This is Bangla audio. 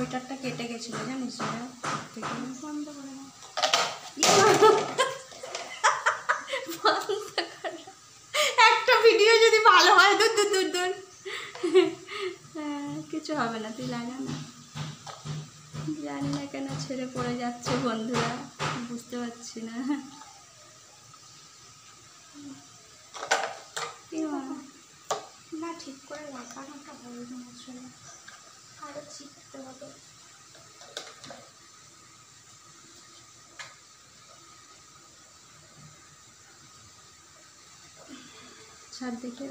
মনিটরটা কেটে গেছিলো জানিস থেকে বন্ধ করে না একটা ভিডিও যদি ভালো হয় দূর দূর দূর দূর কিছু হবে না, তুই লাগা না। জানি না কেন ছেড়ে পড়ে যাচ্ছে বন্ধুরা, বুঝতে পারছি না। না ঠিক করে লাগানোটা হবে না, আসলে আরও শিখতে হবে। ছাড় দেখে